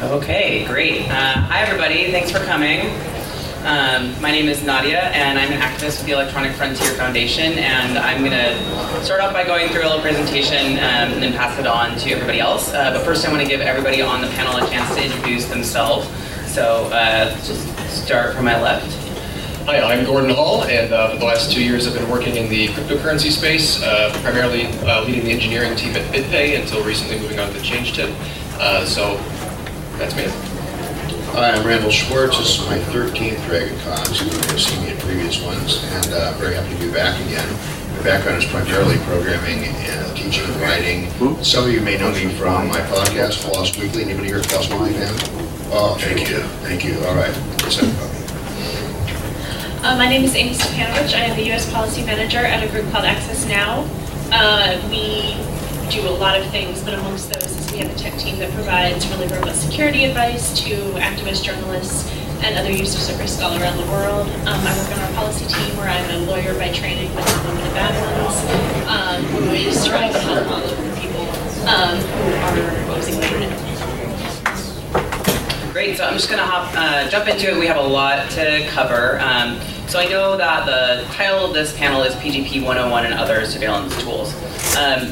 Okay, great. Hi everybody, thanks for coming. My name is Nadia and I'm an activist with the Electronic Frontier Foundation, and I'm going to start off by going through a little presentation and then pass it on to everybody else. But first I want to give everybody on the panel a chance to introduce themselves. So let's just start from my left. Hi, I'm Gordon Hall, and for the last 2 years I've been working in the cryptocurrency space, primarily leading the engineering team at BitPay until recently moving on to the Change Tip. So that's me. Hi, I'm Randal Schwartz. This is my 13th DragonCon, so you may have seen me in previous ones, and I'm very happy to be back again. My background is primarily programming and teaching and writing. Some of you may know me from my podcast, Floss Weekly. Anybody here a Floss Weekly fan? Oh, thank you. Thank you. All right. My name is Amie Stepanovich. I am the U.S. Policy Manager at a group called Access Now. We do a lot of things, but amongst those is we have a tech team that provides really robust security advice to activists, journalists, and other users of risk all around the world. I work on our policy team where I'm a lawyer by training, but not one of the bad ones, who is trying to help all of the people who are using the internet. Great, so I'm just going to jump into it. We have a lot to cover. So I know that the title of this panel is PGP101 and other surveillance tools.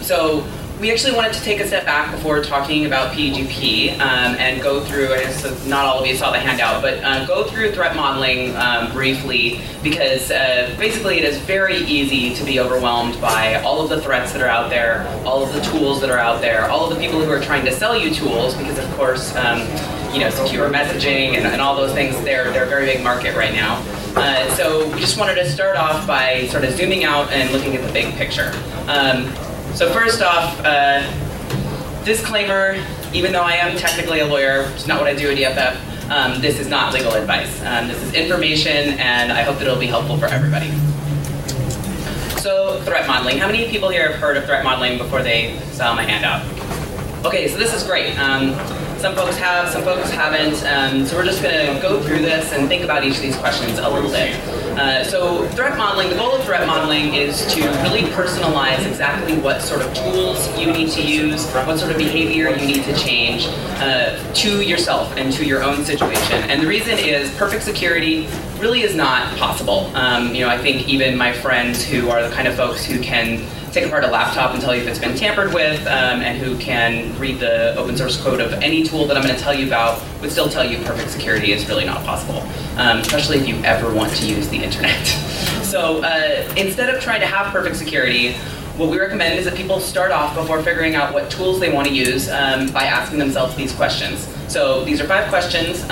So we actually wanted to take a step back before talking about PGP and go through, I guess not all of you saw the handout, but go through threat modeling briefly, because basically it is very easy to be overwhelmed by all of the threats that are out there, all of the tools that are out there, all of the people who are trying to sell you tools, because of course, secure messaging and all those things, they're a very big market right now. So we just wanted to start off by sort of zooming out and looking at the big picture. So first off, disclaimer, even though I am technically a lawyer, which is not what I do at EFF, this is not legal advice. This is information, and I hope that it'll be helpful for everybody. So threat modeling. How many people here have heard of threat modeling before they saw my handout? Okay, so this is great. Some folks have, some folks haven't. So we're just going to go through this and think about each of these questions a little bit. So threat modeling, the goal of threat modeling is to really personalize exactly what sort of tools you need to use, what sort of behavior you need to change to yourself and to your own situation. And the reason is perfect security really is not possible. I think even my friends who are the kind of folks who can take apart a laptop and tell you if it's been tampered with, and who can read the open source code of any tool that I'm going to tell you about would still tell you perfect security is really not possible, especially if you ever want to use the internet. So instead of trying to have perfect security, what we recommend is that people start off before figuring out what tools they want to use by asking themselves these questions. So these are 5 questions.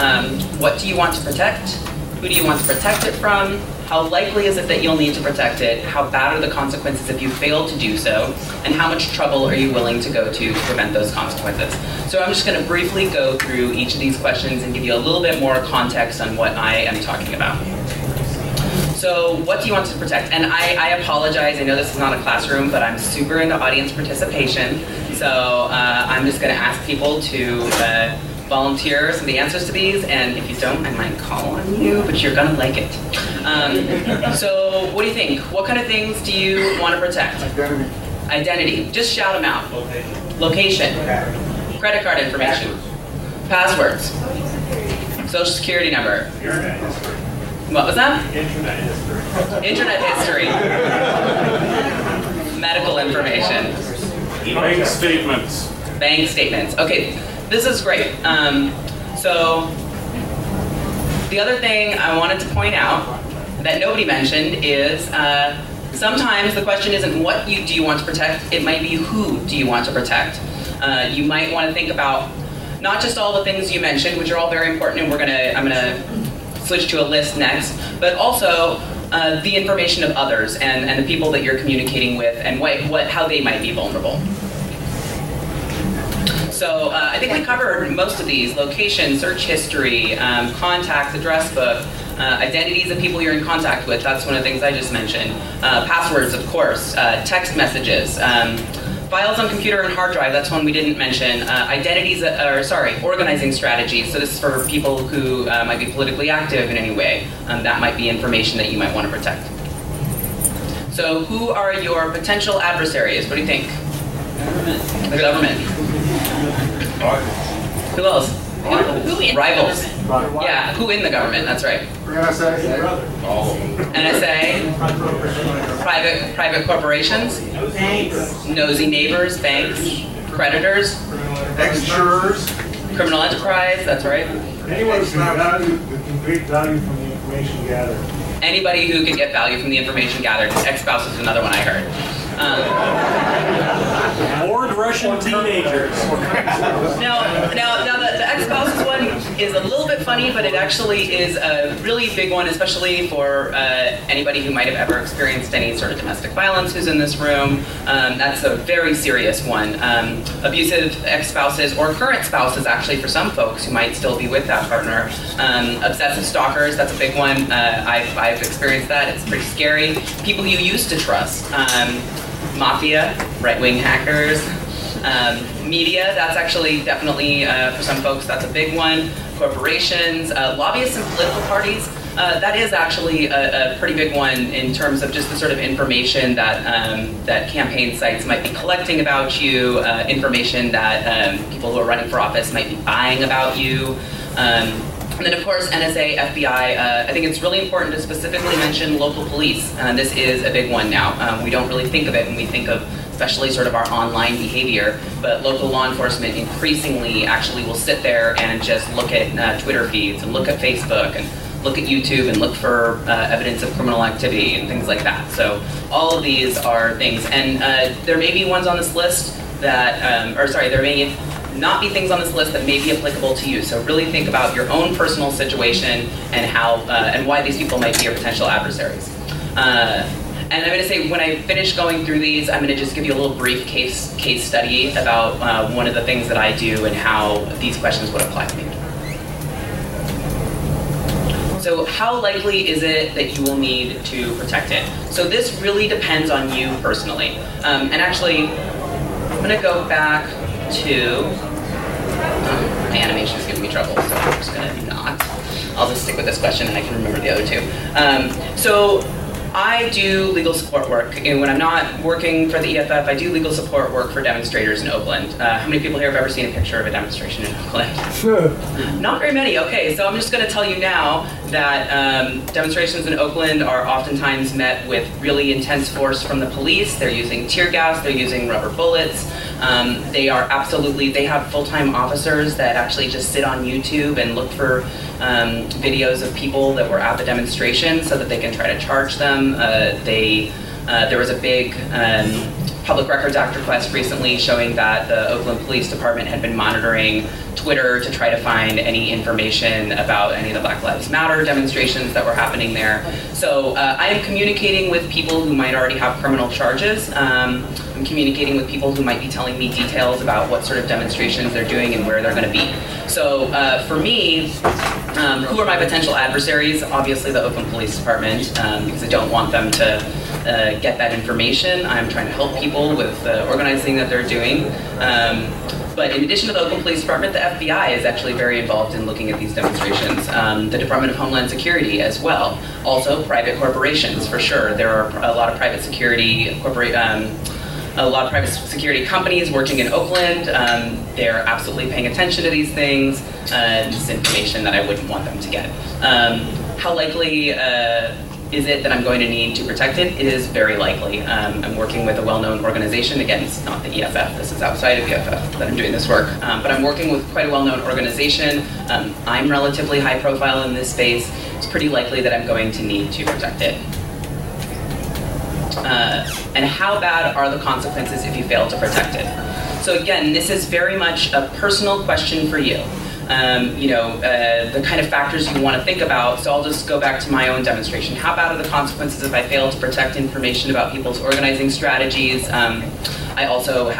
What do you want to protect? Who do you want to protect it from? How likely is it that you'll need to protect it? How bad are the consequences if you fail to do so? And how much trouble are you willing to go to prevent those consequences? So I'm just going to briefly go through each of these questions and give you a little bit more context on what I am talking about. So what do you want to protect? And I apologize, I know this is not a classroom, but I'm super into audience participation. So I'm just going to ask people to volunteer some of the answers to these, and if you don't, I might call on you, but you're gonna like it. So what do you think? What kind of things do you want to protect? Identity. Just shout them out. Location. Credit card information. Passwords. Social security number. What was that? Internet history. Medical information. Bank statements. Bank statements. Okay. This is great. So the other thing I wanted to point out that nobody mentioned is sometimes the question isn't what do you want to protect, it might be who do you want to protect. You might want to think about not just all the things you mentioned, which are all very important, and I'm gonna switch to a list next, but also the information of others and the people that you're communicating with and how they might be vulnerable. So I think we covered most of these: location, search history, contacts, address book, identities of people you're in contact with. That's one of the things I just mentioned. Passwords, of course, text messages, files on computer and hard drive. That's one we didn't mention. Organizing strategies. So this is for people who might be politically active in any way. That might be information that you might want to protect. So who are your potential adversaries? What do you think? The government. Who else? Who in Rivals. the government? Yeah, who in the government? That's right. All NSA, private corporations, nosy neighbors, banks, creditors, Ex-jurors. criminal enterprise. That's right. Anyone who can create value from the information gathered. Anybody who can get value from the information gathered. Ex-spouse is another one I heard. Bored Russian teenagers. Now the ex-spouses one is a little bit funny, but it actually is a really big one, especially for anybody who might have ever experienced any sort of domestic violence who's in this room. That's a very serious one. Abusive ex-spouses or current spouses, actually, for some folks who might still be with that partner. Obsessive stalkers, that's a big one. I've experienced that. It's pretty scary. People you used to trust. Mafia, right-wing hackers, media, that's actually definitely, for some folks, that's a big one. Corporations, lobbyists and political parties, that is actually a pretty big one in terms of just the sort of information that, that campaign sites might be collecting about you, information that people who are running for office might be buying about you. And then, of course, NSA, FBI, I think it's really important to specifically mention local police. This is a big one now. We don't really think of it when we think of especially sort of our online behavior, but local law enforcement increasingly actually will sit there and just look at Twitter feeds and look at Facebook and look at YouTube and look for evidence of criminal activity and things like that. So all of these are things, and there may be ones on this list that, there may not be things on this list that may be applicable to you. So really think about your own personal situation and how and why these people might be your potential adversaries. And I'm going to say, when I finish going through these, I'm going to just give you a little brief case study about one of the things that I do and how these questions would apply to me. So how likely is it that you will need to protect it? So this really depends on you personally. And actually, I'm going to go back to, my animation is giving me trouble, so I'm just going to not. I'll just stick with this question and I can remember the other two. So I do legal support work. And when I'm not working for the EFF, I do legal support work for demonstrators in Oakland. How many people here have ever seen a picture of a demonstration in Oakland? Not very many. Okay, so I'm just going to tell you now that demonstrations in Oakland are oftentimes met with really intense force from the police. They're using tear gas, they're using rubber bullets. They have full-time officers that actually just sit on YouTube and look for videos of people that were at the demonstration so that they can try to charge them. There was a big Public Records Act request recently showing that the Oakland Police Department had been monitoring Twitter to try to find any information about any of the Black Lives Matter demonstrations that were happening there. So I am communicating with people who might already have criminal charges. I'm communicating with people who might be telling me details about what sort of demonstrations they're doing and where they're going to be. So for me, who are my potential adversaries? Obviously the Oakland Police Department, because I don't want them to get that information. I'm trying to help people with the organizing that they're doing. But in addition to the Oakland Police Department, the FBI is actually very involved in looking at these demonstrations. The Department of Homeland Security as well. Also private corporations, for sure. There are a lot of private security companies working in Oakland. They're absolutely paying attention to these things. This is information that I wouldn't want them to get. How likely is it that I'm going to need to protect it? It is very likely. I'm working with a well-known organization. Again, it's not the EFF. This is outside of the EFF that I'm doing this work. But I'm working with quite a well-known organization. I'm relatively high profile in this space. It's pretty likely that I'm going to need to protect it. And how bad are the consequences if you fail to protect it? So again, this is very much a personal question for you. The kind of factors you want to think about. So I'll just go back to my own demonstration. How bad are the consequences if I fail to protect information about people's organizing strategies? I also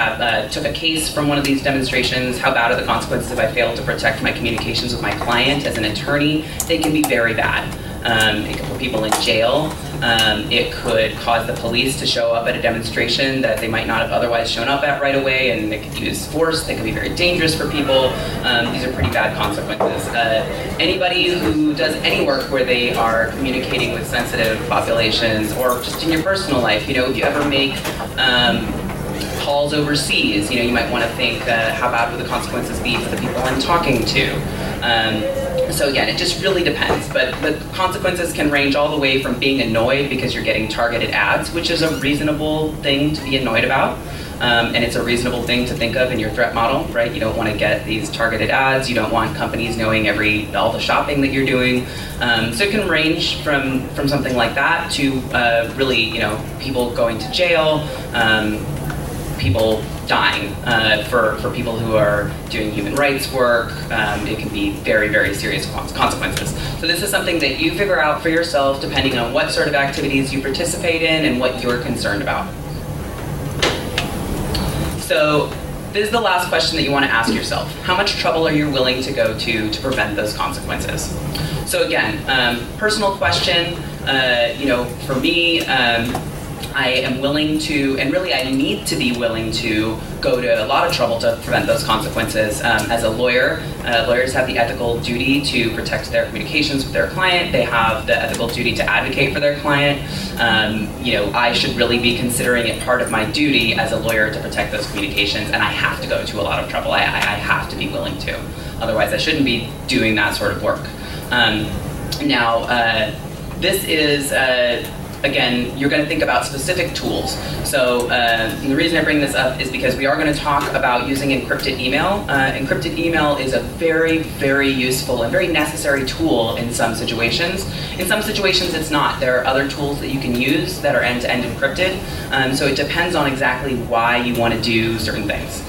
took a case from one of these demonstrations. How bad are the consequences if I fail to protect my communications with my client as an attorney? They can be very bad. It could put people in jail. It could cause the police to show up at a demonstration that they might not have otherwise shown up at right away, and they could use force. They could be very dangerous for people. These are pretty bad consequences. Anybody who does any work where they are communicating with sensitive populations, or just in your personal life, if you ever make calls overseas, you might want to think, how bad would the consequences be for the people I'm talking to? So again, it just really depends, but the consequences can range all the way from being annoyed because you're getting targeted ads, which is a reasonable thing to be annoyed about. And it's a reasonable thing to think of in your threat model, right? You don't want to get these targeted ads. You don't want companies knowing all the shopping that you're doing. So it can range from something like that to really, people going to jail, people dying for people who are doing human rights work. It can be very, very serious consequences. So this is something that you figure out for yourself depending on what sort of activities you participate in and what you're concerned about. So this is the last question that you want to ask yourself. How much trouble are you willing to go to prevent those consequences? So again, personal question, for me, I am willing to, and really I need to be willing to go to a lot of trouble to prevent those consequences. As a lawyer, lawyers have the ethical duty to protect their communications with their client. They have the ethical duty to advocate for their client. I should really be considering it part of my duty as a lawyer to protect those communications, and I have to go to a lot of trouble. I have to be willing to. Otherwise, I shouldn't be doing that sort of work. This is, again, you're going to think about specific tools. So the reason I bring this up is because we are going to talk about using encrypted email. Encrypted email is a very, very useful and very necessary tool in some situations. In some situations it's not. There are other tools that you can use that are end-to-end encrypted. So it depends on exactly why you want to do certain things.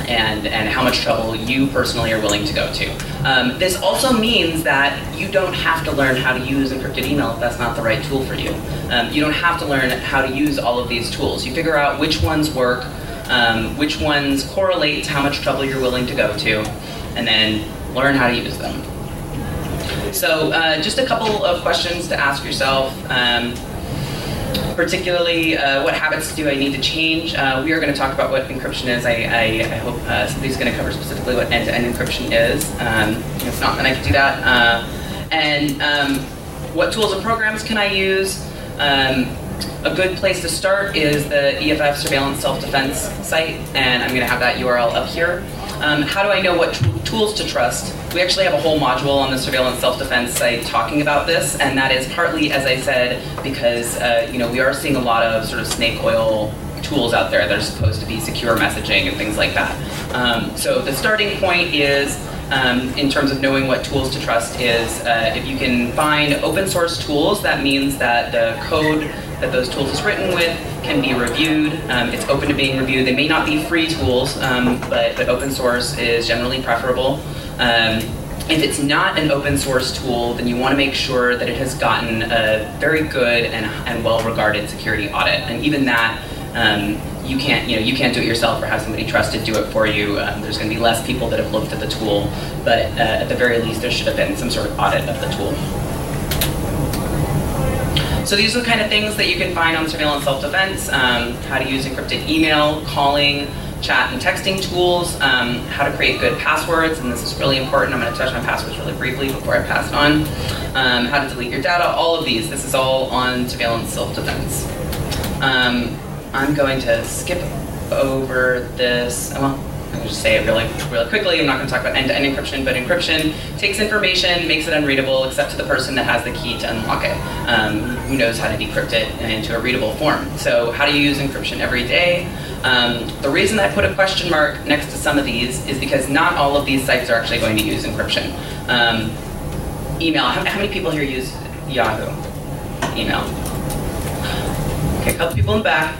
And how much trouble you personally are willing to go to. This also means that you don't have to learn how to use encrypted email if that's not the right tool for you. You don't have to learn how to use all of these tools. You figure out which ones work, which ones correlate to how much trouble you're willing to go to, and then learn how to use them. So just a couple of questions to ask yourself. Particularly, what habits do I need to change? We are going to talk about what encryption is. I hope somebody's going to cover specifically what end-to-end encryption is. If not, then I can do that. And what tools and programs can I use? A good place to start is the EFF surveillance self-defense site, and I'm going to have that URL up here. How do I know what tools to trust? We actually have a whole module on the surveillance self-defense site talking about this, and that is partly, as I said, because we are seeing a lot of sort of snake oil tools out there that are supposed to be secure messaging and things like that. So the starting point is, in terms of knowing what tools to trust, is if you can find open source tools, that means that the code that those tools is written with can be reviewed. It's open to being reviewed. They may not be free tools, but open source is generally preferable. If it's not an open source tool, then you want to make sure that it has gotten a very good and well-regarded security audit. And even that, you can't do it yourself or have somebody trusted do it for you. There's going to be less people that have looked at the tool, but at the very least, there should have been some sort of audit of the tool. So these are the kind of things that you can find on surveillance self-defense, how to use encrypted email, calling, chat and texting tools, how to create good passwords, and this is really important. I'm going to touch on passwords really briefly before I pass it on. How to delete your data, all of these. This is all on surveillance self-defense. I'm going to skip over this. Well, I'm going to just say it really quickly. I'm not going to talk about end-to-end encryption, but encryption takes information, makes it unreadable, except to the person that has the key to unlock it, who knows how to decrypt it into a readable form. So how do you use encryption every day? The reason I put a question mark next to some of these is because not all of these sites are actually going to use encryption. Email, how many people here use Yahoo? Email. Okay, a couple people in the back.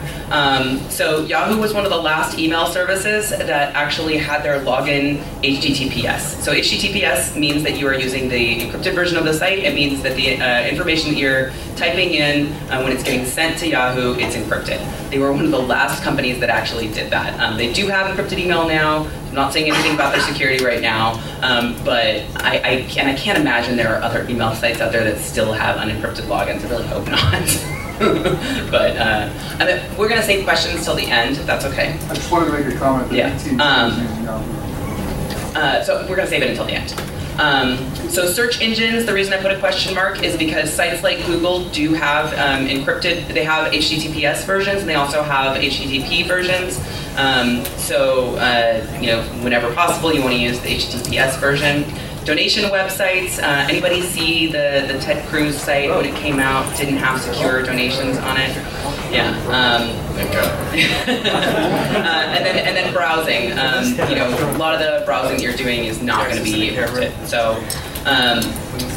So Yahoo was one of the last email services that actually had their login HTTPS. So HTTPS means that you are using the encrypted version of the site. It means that the information that you're typing in, when it's getting sent to Yahoo, it's encrypted. They were one of the last companies that actually did that. They do have encrypted email now. I'm not saying anything about their security right now, but I can't imagine there are other email sites out there that still have unencrypted logins. I really hope not. But we're going to save questions till the end, if that's okay. I just wanted to make a comment that Yeah. the team is using Yahoo. So we're going to save it until the end. So search engines, the reason I put a question mark is because sites like Google do have encrypted, they have HTTPS versions and they also have HTTP versions. Whenever possible, you want to use the HTTPS version. Donation websites, anybody see the Ted Cruz site when it came out didn't have secure donations on it? Yeah. Thank God. and then browsing. A lot of the browsing that you're doing is not going to be encrypted. So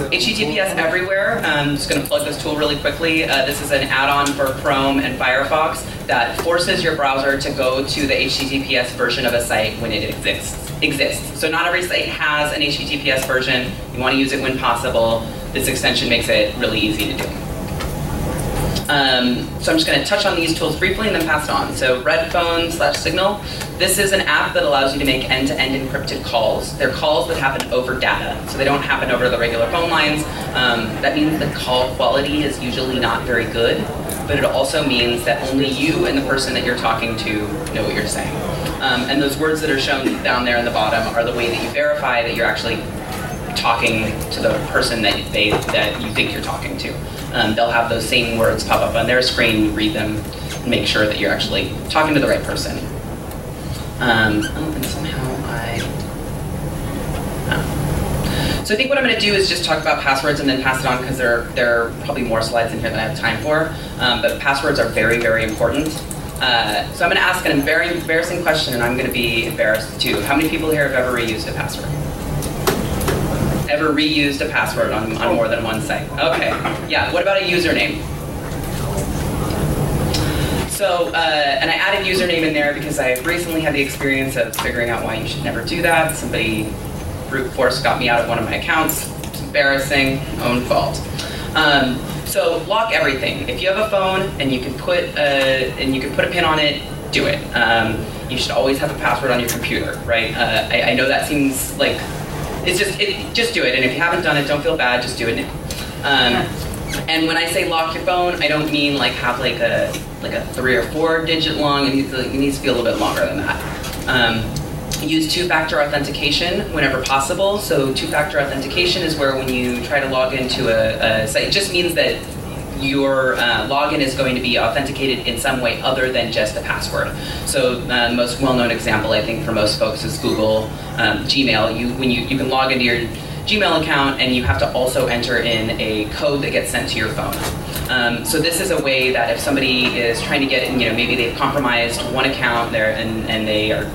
HTTPS everywhere. I'm just going to plug this tool really quickly. This is an add-on for Chrome and Firefox that forces your browser to go to the HTTPS version of a site when it exists. So not every site has an HTTPS version. You want to use it when possible. This extension makes it really easy to do. So I'm just going to touch on these tools briefly and then pass it on. So RedPhone/Signal. This is an app that allows you to make end-to-end encrypted calls. They're calls that happen over data, so they don't happen over the regular phone lines. That means the call quality is usually not very good, but it also means that only you and the person that you're talking to know what you're saying. And those words that are shown down there in the bottom are the way that you verify that you're actually talking to the person that you think you're talking to. They'll have those same words pop up on their screen, you read them, and make sure that you're actually talking to the right person. And somehow So I think what I'm going to do is just talk about passwords and then pass it on because there are probably more slides in here than I have time for. But passwords are very, very important. So I'm going to ask an very embarrassing question, and I'm going to be embarrassed too. How many people here have ever reused a password? Ever reused a password on more than one site? Okay. Yeah. What about a username? So, and I added username in there because I recently had the experience of figuring out why you should never do that. Somebody brute force got me out of one of my accounts. It's embarrassing. Own fault. So lock everything. If you have a phone and you can put a pin on it, do it. You should always have a password on your computer, right? I know that seems like just do it. And if you haven't done it, don't feel bad. Just do it. And when I say lock your phone, I don't mean like have like a 3 or 4 digit long. It needs to be a little bit longer than that. Use two-factor authentication whenever possible. So two-factor authentication is where when you try to log into a site, it just means that your login is going to be authenticated in some way other than just a password. So the most well-known example, I think, for most folks is Google, Gmail. You can log into your Gmail account and you have to also enter in a code that gets sent to your phone. So this is a way that if somebody is trying to get in, maybe they've compromised one account there and they are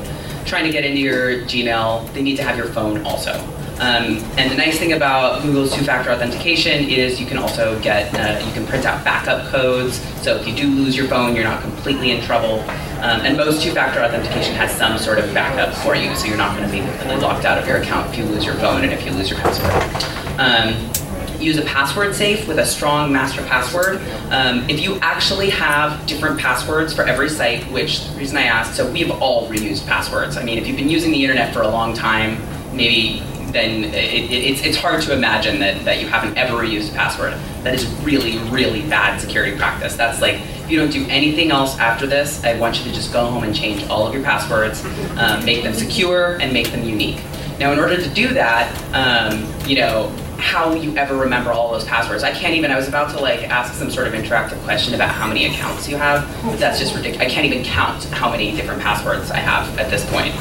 trying to get into your Gmail, they need to have your phone also. And the nice thing about Google's two-factor authentication is you can also you can print out backup codes. So if you do lose your phone, you're not completely in trouble. And most two-factor authentication has some sort of backup for you, so you're not going to be completely locked out of your account if you lose your phone and if you lose your password. Use a password safe with a strong master password. If you actually have different passwords for every site, which the reason I asked, so we've all reused passwords. I mean, if you've been using the internet for a long time, maybe then it's hard to imagine that you haven't ever reused a password. That is really, really bad security practice. That's like, if you don't do anything else after this, I want you to just go home and change all of your passwords, make them secure, and make them unique. Now, in order to do that, how will you ever remember all those passwords? I was about to ask some sort of interactive question about how many accounts you have, but that's just ridiculous. I can't even count how many different passwords I have at this point.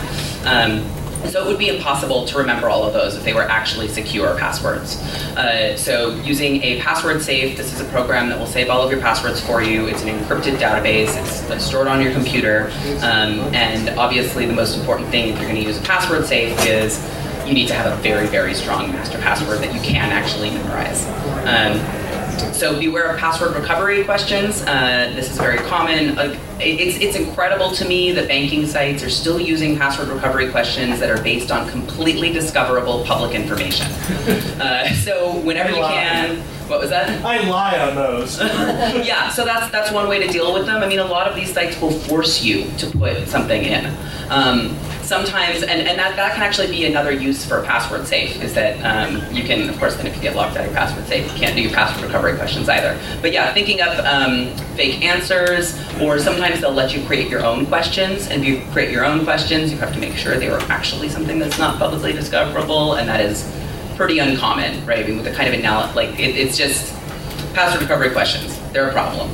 So it would be impossible to remember all of those if they were actually secure passwords. So using a password safe, this is a program that will save all of your passwords for you. It's an encrypted database. It's stored on your computer. And obviously the most important thing if you're going to use a password safe is you need to have a very, very strong master password that you can actually memorize. So beware of password recovery questions. This is very common. It's incredible to me that banking sites are still using password recovery questions that are based on completely discoverable public information. So whenever you can, what was that? I lie on those. Yeah, so that's one way to deal with them. I mean, a lot of these sites will force you to put something in. Sometimes, and that can actually be another use for a password safe, is that you can, of course, then if you get locked out of your password safe, you can't do your password recovery questions either. But yeah, thinking up fake answers, or sometimes they'll let you create your own questions, and if you create your own questions, you have to make sure they were actually something that's not publicly discoverable, and that is pretty uncommon, right? I mean, with the kind of it's just password recovery questions. They're a problem.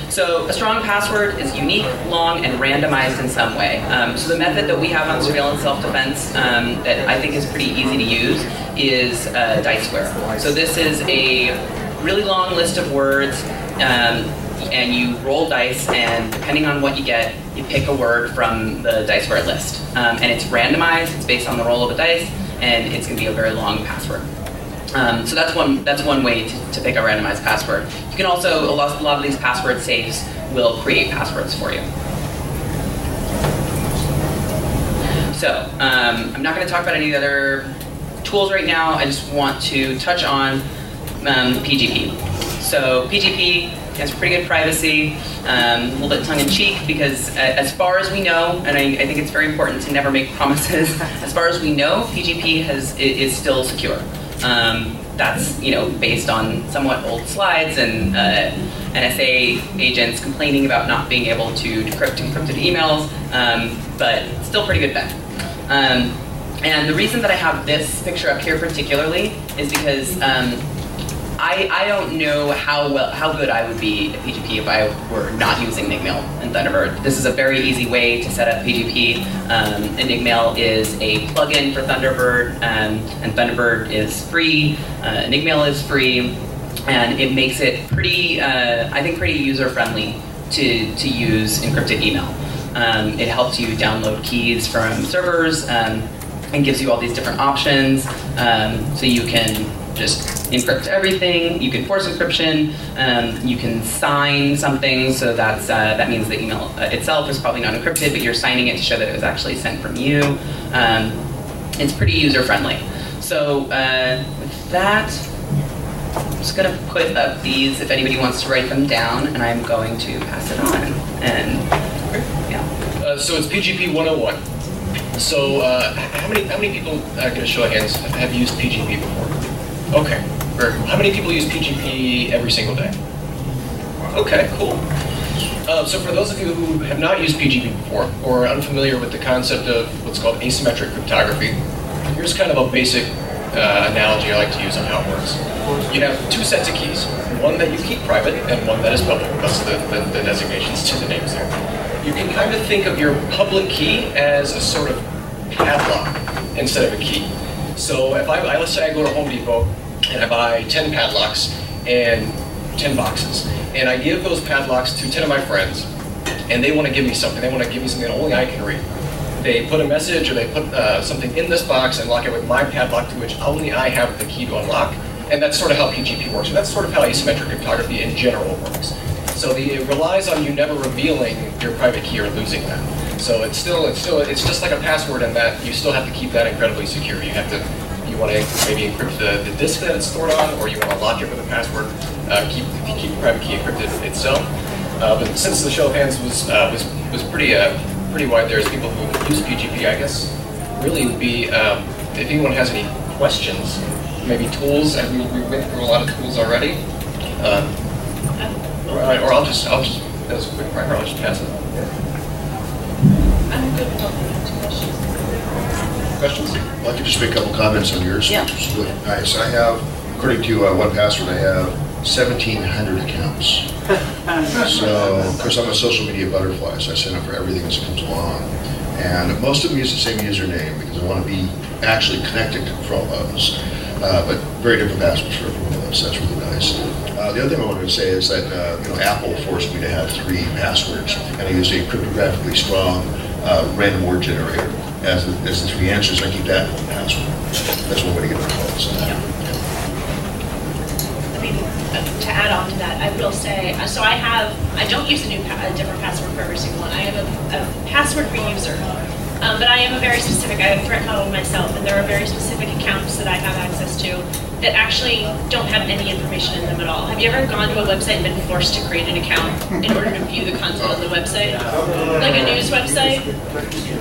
So a strong password is unique, long, and randomized in some way. So the method that we have on surveillance self-defense that I think is pretty easy to use is dice square. So this is a really long list of words, and you roll dice, and depending on what you get, you pick a word from the dice square list. And it's randomized, it's based on the roll of a dice, and it's going to be a very long password. So that's one way to pick a randomized password. You can also, a lot of these password safes will create passwords for you. So I'm not going to talk about any of the other tools right now. I just want to touch on PGP. So PGP has pretty good privacy, a little bit tongue-in-cheek, because as far as we know, and I think it's very important to never make promises, as far as we know, PGP is still secure. That's based on somewhat old slides and NSA agents complaining about not being able to decrypt encrypted emails, but still pretty good bet. And the reason that I have this picture up here particularly is because I don't know how good I would be at PGP if I were not using Enigmail and Thunderbird. This is a very easy way to set up PGP. Enigmail is a plugin for Thunderbird, and Thunderbird is free. Enigmail is free, and it makes it pretty, I think, pretty user-friendly to use encrypted email. It helps you download keys from servers and gives you all these different options, so you can just encrypt everything. You can force encryption. You can sign something, so that means the email itself is probably not encrypted, but you're signing it to show that it was actually sent from you. It's pretty user-friendly. So with that, I'm just going to put up these if anybody wants to write them down, and I'm going to pass it on. And yeah. So it's PGP101. So how many people, get a show of hands, have used PGP before? Okay. How many people use PGP every single day? Okay, cool. So for those of you who have not used PGP before, or are unfamiliar with the concept of what's called asymmetric cryptography, here's kind of a basic analogy I like to use on how it works. You have two sets of keys, one that you keep private and one that is public. That's the designations to the names there. You can kind of think of your public key as a sort of padlock instead of a key. So if let's say I go to Home Depot and I buy 10 padlocks and 10 boxes, and I give those padlocks to 10 of my friends, and they want to give me something. They want to give me something that only I can read. They put a message or they put something in this box and lock it with my padlock, to which only I have the key to unlock. And that's sort of how PGP works. And that's sort of how asymmetric cryptography in general works. So it relies on you never revealing your private key or losing that. So it's just like a password in that you still have to keep that incredibly secure. You want to maybe encrypt the disk that it's stored on, or you want to lock it with a password. Keep the private key encrypted itself. But since the show of hands was pretty wide, there's people who use PGP. I guess really would be if anyone has any questions, maybe tools. And we went through a lot of tools already. Or I'll just as a quick primer, I'll just pass it on. I'm good with questions. Questions? Well, I could just make a couple comments on yours. Yeah. Which is really nice. I have, according to 1Password, I have 1,700 accounts. So, of course, I'm a social media butterfly, so I sign up for everything as it comes along. And most of them use the same username because I want to be actually connected for all those. But very different passwords for every one of those. That's really nice. The other thing I wanted to say is that Apple forced me to have 3 passwords, and I used a cryptographically strong random word generator as the 3 answers. I keep that in one password. That's one way to get my calls. I mean, to add on to that, I will say, so I don't use a different password for every single one. I have a password reuser. But I am a very specific, I have threat modeled myself, and there are very specific accounts that I have access to that actually don't have any information in them at all. Have you ever gone to a website and been forced to create an account in order to view the content on the website? Like a news website?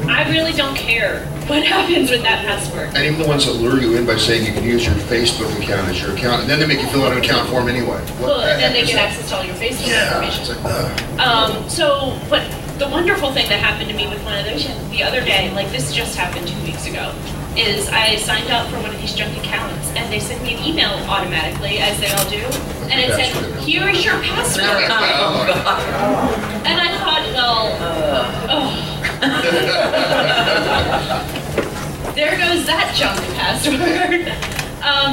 I really don't care what happens with that password. And even the ones that lure you in by saying you can use your Facebook account as your account, and then they make you fill out an account form anyway. Well, and then they get access to all your Facebook information. It's like, But the wonderful thing that happened to me with one of those the other day, like this just happened 2 weeks ago. is I signed up for one of these junk accounts, and they sent me an email automatically, as they all do, and it said, "Here is your password." And I thought, well, there goes that junk password.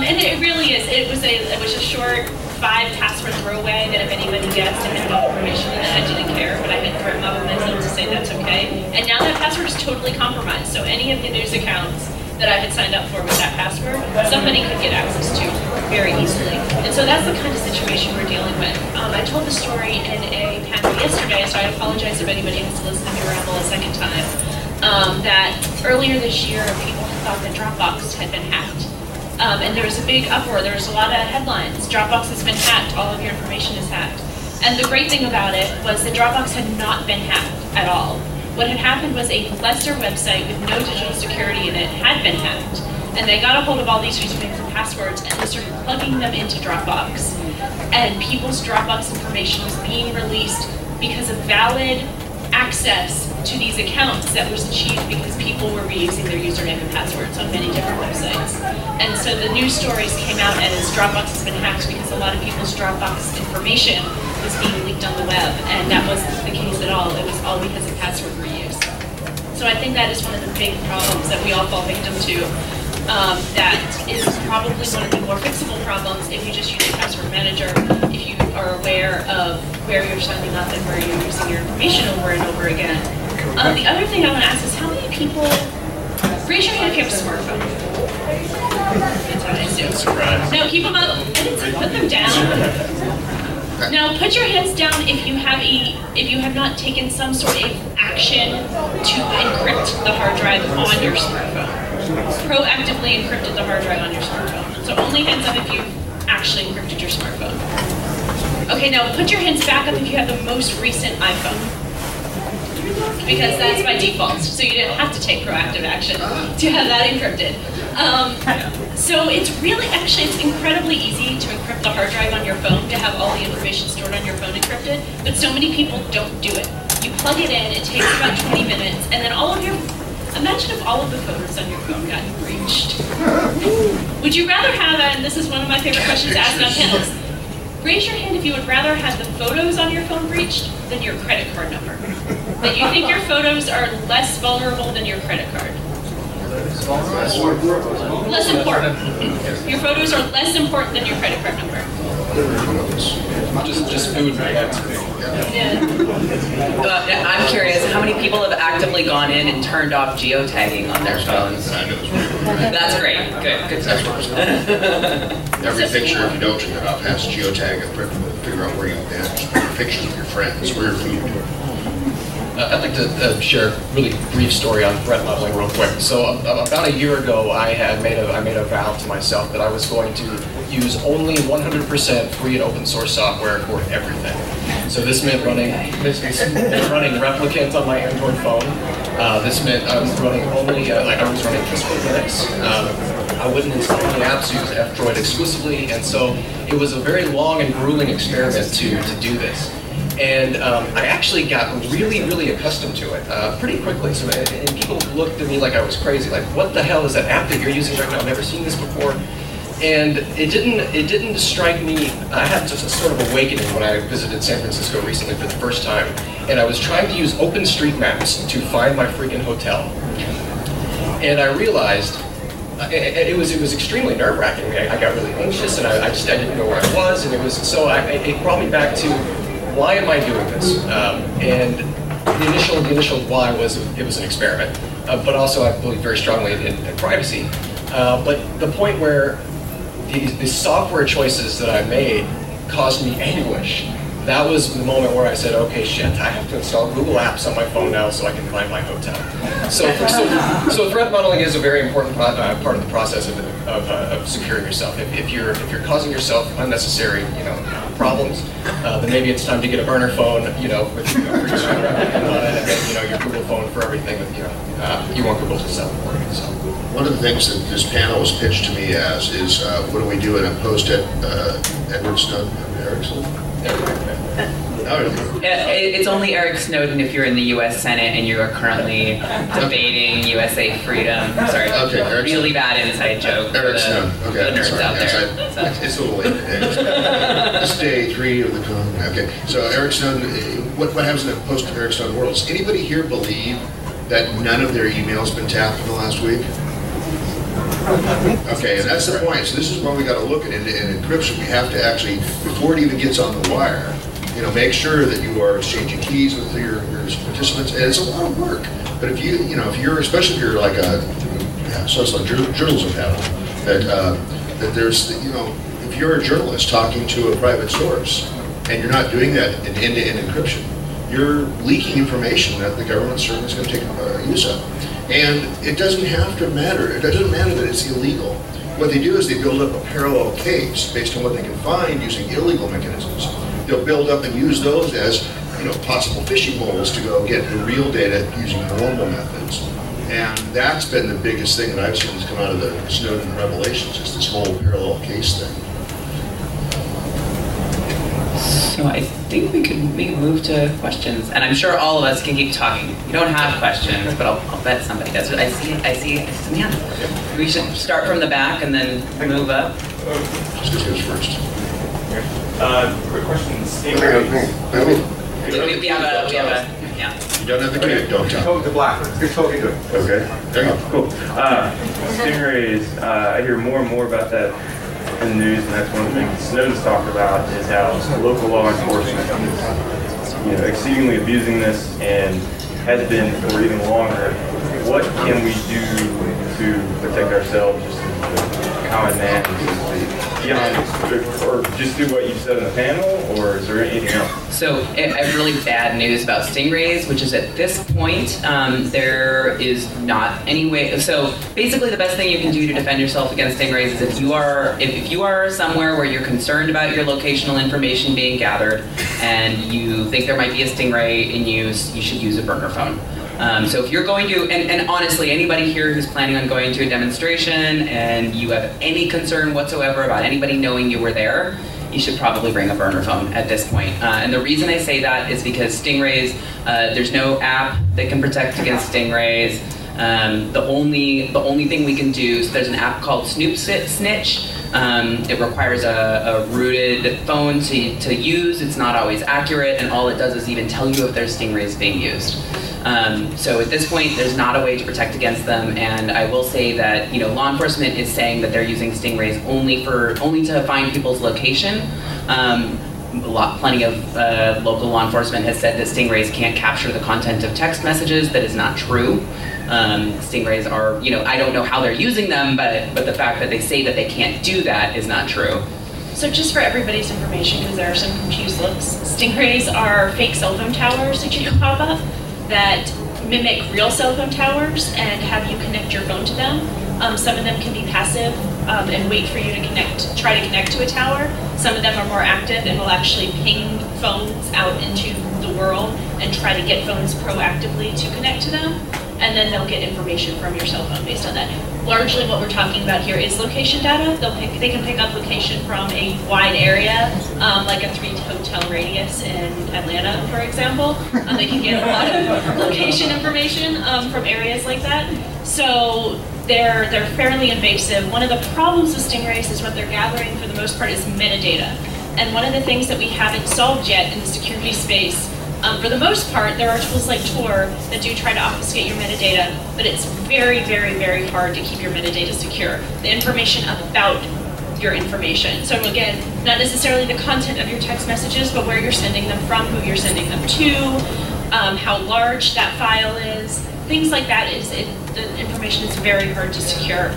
And it really is. It was a short 5 password throwaway that if anybody guessed it had no information in it, I didn't care, but I had threat modeled myself to say that's okay. And now that password is totally compromised. So any of the news accounts that I had signed up for with that password, somebody could get access to very easily. And so that's the kind of situation we're dealing with. I told the story in a panel yesterday, so I apologize if anybody has to listen to me ramble a second time, that earlier this year, people had thought that Dropbox had been hacked. And there was a big uproar. There was a lot of headlines. Dropbox has been hacked. All of your information is hacked. And the great thing about it was that Dropbox had not been hacked at all. What had happened was a lesser website with no digital security in it had been hacked. And they got a hold of all these usernames and passwords and they started plugging them into Dropbox. And people's Dropbox information was being released because of valid access to these accounts that was achieved because people were reusing their username and passwords on many different websites. And so the news stories came out as Dropbox has been hacked because a lot of people's Dropbox information was being leaked on the web, and that wasn't the case at all. It was all because of password reuse. So I think that is one of the big problems that we all fall victim to. That is probably one of the more fixable problems if you just use a password manager, if you are aware of where you're signing up and where you're using your information over and over again. The other thing I want to ask is how many people, raise your hand if you have a smartphone. That's what I assume. No, keep them up. I didn't say put them down. Now put your hands down if you have not taken some sort of action to encrypt the hard drive on your smartphone. Proactively encrypted the hard drive on your smartphone. So only hands up if you actually encrypted your smartphone. Okay, now put your hands back up if you have the most recent iPhone. Because that's by default, so you didn't have to take proactive action to have that encrypted. So it's really, actually, it's incredibly easy to encrypt the hard drive on your phone, to have all the information stored on your phone encrypted, but so many people don't do it. You plug it in, it takes about 20 minutes, and then imagine if all of the photos on your phone got breached. Would you rather have, and this is one of my favorite questions to ask on panels, raise your hand if you would rather have the photos on your phone breached than your credit card number. That you think your photos are less vulnerable than your credit card. Less important. Your photos are less important than your credit card number. Just food. I'm curious, how many people have actively gone in and turned off geotagging on their phones? That's great. Good stuff. Every picture, if you don't turn it off, has geotag and figure out where you've been. Pictures of your friends, where you do. I'd like to share a really brief story on threat modeling real quick. So about a year ago, I made a vow to myself that I was going to use only 100% free and open source software for everything. So this meant running Replicant on my Android phone. This meant I was running only I was running just Linux. I wouldn't install any apps, use F-Droid exclusively, and so it was a very long and grueling experiment to do this. And I actually got really, really accustomed to it pretty quickly. So, and people looked at me like I was crazy, like, what the hell is that app that you're using right now? I've never seen this before. And it didn't strike me. I had just a sort of awakening when I visited San Francisco recently for the first time, and I was trying to use OpenStreetMaps to find my freaking hotel. And I realized it was extremely nerve-wracking. I got really anxious, and I didn't know where I was, and it brought me back to, why am I doing this? And the initial why was it was an experiment, but also I believe very strongly in privacy. But the point where the software choices that I made caused me anguish, that was the moment where I said, okay, shit, I have to install Google Apps on my phone now so I can find my hotel. So threat modeling is a very important part of the process of securing yourself. If you're causing yourself unnecessary, problems, then maybe it's time to get a burner phone, with and your Google phone for everything that you want Google to sell for you. So. One of the things that this panel was pitched to me as is, what do we do in a post at Edward Snowden? Erickson? It's only Eric Snowden if you're in the U.S. Senate and you are currently debating USA freedom. Sorry, Okay, Eric really bad inside joke. Eric Snowden. For Okay, the nerds sorry. out there. Yes, So. it's a little late. It's day 3 of the con. Okay, so Eric Snowden, what happens in the post-Eric Snowden world? Does anybody here believe that none of their emails been tapped in the last week? Okay, and that's the point. So this is why we got to look at it in encryption. We have to actually, before it even gets on the wire, make sure that you are exchanging keys with your participants. And it's a lot of work. But if you're, especially if you're like so it's like journalism panel, that there's, if you're a journalist talking to a private source and you're not doing that in end-to-end encryption, you're leaking information that the government certainly is going to take use of. And it doesn't have to matter. It doesn't matter that it's illegal. What they do is they build up a parallel case based on what they can find using illegal mechanisms. They'll build up and use those as possible phishing holes to go get the real data using normal methods. And that's been the biggest thing that I've seen that's come out of the Snowden revelations, is this whole parallel case thing. So I think we can move to questions, and I'm sure all of us can keep talking. You don't have questions, but I'll bet somebody does. I see some hands. We should start from the back and then move up. Just who's first? Quick question. We have a, yeah. You don't have the cue, don't tell. The black. You're totally good. Okay, there you go. Cool. Stingrays, I hear more and more about that in the news, and that's one of the things Snowden's talked about, is how local law enforcement is exceedingly abusing this and has been for even longer. What can we do to protect ourselves, just as the common man, or just do what you said in the panel, or is there anything else? So I have really bad news about stingrays, which is at this point, there is not any way. So basically the best thing you can do to defend yourself against stingrays is if you are somewhere where you're concerned about your locational information being gathered and you think there might be a stingray in use, you should use a burner phone. So if you're going to, and honestly, anybody here who's planning on going to a demonstration and you have any concern whatsoever about anybody knowing you were there, you should probably bring a burner phone at this point. And the reason I say that is because stingrays, there's no app that can protect against stingrays. The only thing we can do, so there's an app called Snoop Snitch. It requires a rooted phone to use. It's not always accurate, and all it does is even tell you if there's stingrays being used. So at this point, there's not a way to protect against them, and I will say that law enforcement is saying that they're using stingrays only to find people's location. Plenty of local law enforcement has said that stingrays can't capture the content of text messages. That is not true. Stingrays are, I don't know how they're using them, but the fact that they say that they can't do that is not true. So just for everybody's information, because there are some confused looks, stingrays are fake cell phone towers that you can pop up that mimic real cell phone towers and have you connect your phone to them. Some of them can be passive and wait for you to try to connect to a tower. Some of them are more active and will actually ping phones out into the world and try to get phones proactively to connect to them. And then they'll get information from your cell phone based on that. Largely what we're talking about here is location data. They can pick up location from a wide area, like a 3-hotel radius in Atlanta, for example. They can get a lot of location information from areas like that. So they're fairly invasive. One of the problems with stingrays is what they're gathering for the most part is metadata. And one of the things that we haven't solved yet in the security space, for the most part, there are tools like Tor that do try to obfuscate your metadata, but it's very, very, very hard to keep your metadata secure. The information about your information. So again, not necessarily the content of your text messages, but where you're sending them from, who you're sending them to, how large that file is, things like that. The information is very hard to secure.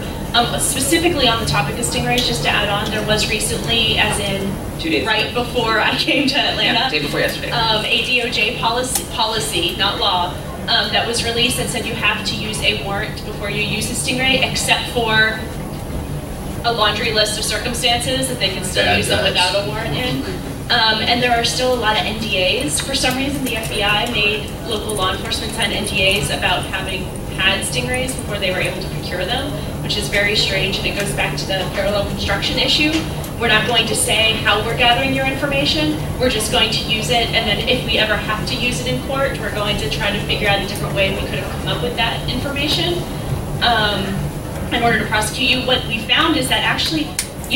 Specifically on the topic of stingrays, just to add on, there was recently, as in 2 days right before I came to Atlanta, day before yesterday, a DOJ policy, not law, that was released that said you have to use a warrant before you use a stingray, except for a laundry list of circumstances that they can still use them without a warrant in. And there are still a lot of NDAs. For some reason, the FBI made local law enforcement sign NDAs about having had stingrays before they were able to procure them, which is very strange, and it goes back to the parallel construction issue. We're not going to say how we're gathering your information. We're just going to use it, and then if we ever have to use it in court, we're going to try to figure out a different way we could have come up with that information in order to prosecute you. What we found is that actually,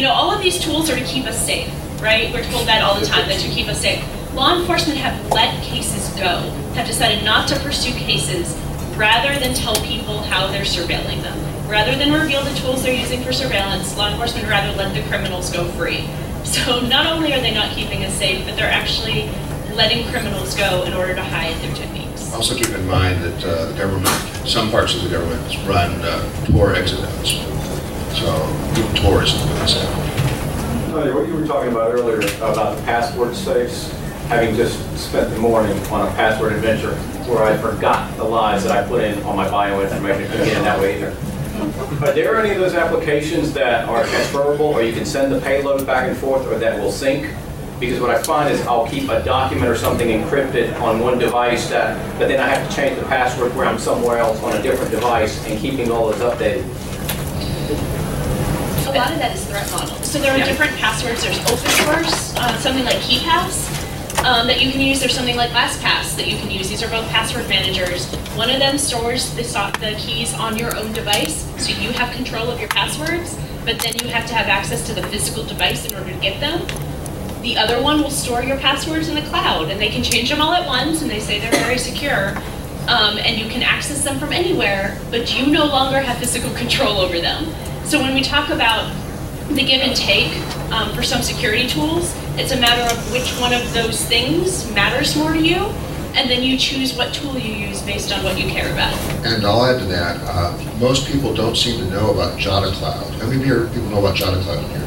all of these tools are to keep us safe, right? We're told that all the time, that to keep us safe. Law enforcement have let cases go, have decided not to pursue cases rather than tell people how they're surveilling them. Rather than reveal the tools they're using for surveillance, law enforcement would rather let the criminals go free. So not only are they not keeping us safe, but they're actually letting criminals go in order to hide their techniques. Also keep in mind that the government, some parts of the government run Tor exit nodes. So even Tor isn't doing this now. What you were talking about earlier about the password safes, having just spent the morning on a password adventure where I forgot the lies that I put in on my bio information. Couldn't get in that way either. Are there any of those applications that are transferable, or you can send the payload back and forth, or that will sync? Because what I find is I'll keep a document or something encrypted on one device but then I have to change the password where I'm somewhere else on a different device, and keeping all those updated. A lot of that is threat model. So there are different passwords. There's open source, something like KeyPass that you can use. There's something like LastPass that you can use. These are both password managers. One of them stores the keys on your own device, so you have control of your passwords, but then you have to have access to the physical device in order to get them. The other one will store your passwords in the cloud, and they can change them all at once, and they say they're very secure. And you can access them from anywhere, but you no longer have physical control over them. So when we talk about the give and take for some security tools, it's a matter of which one of those things matters more to you, and then you choose what tool you use based on what you care about. And I'll add to that, most people don't seem to know about JotaCloud. How many people know about JotaCloud here?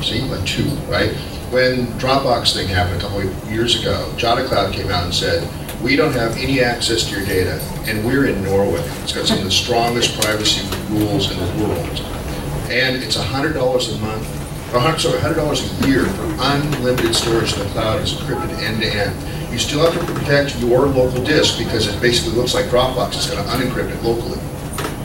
See, like 2, right? When Dropbox thing happened a couple of years ago, JotaCloud came out and said, we don't have any access to your data, and we're in Norway. It's got some of the strongest privacy rules in the world. And it's $100 a month, or $100 a year for unlimited storage in the cloud. Is encrypted end to end. You still have to protect your local disk because it basically looks like Dropbox. It's going to unencrypt it locally.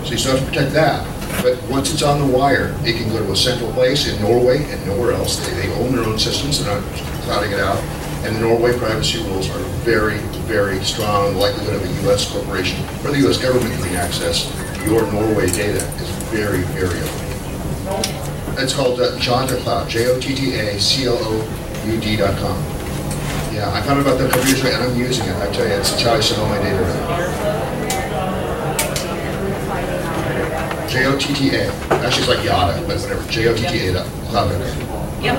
So you still have to protect that. But once it's on the wire, it can go to a central place in Norway and nowhere else. They own their own systems. They're not clouding it out. And the Norway privacy rules are very, very strong. The likelihood of a U.S. corporation or the U.S. government getting access to your Norway data is very, very low. It's called JotaCloud, JotaCloud.com. Yeah, I found out about that a couple years ago, and I'm using it. I tell you, it's how I send all my data around. JOTTA. Actually, it's like Yada, but whatever. JOTTA.cloud.com. Yep. I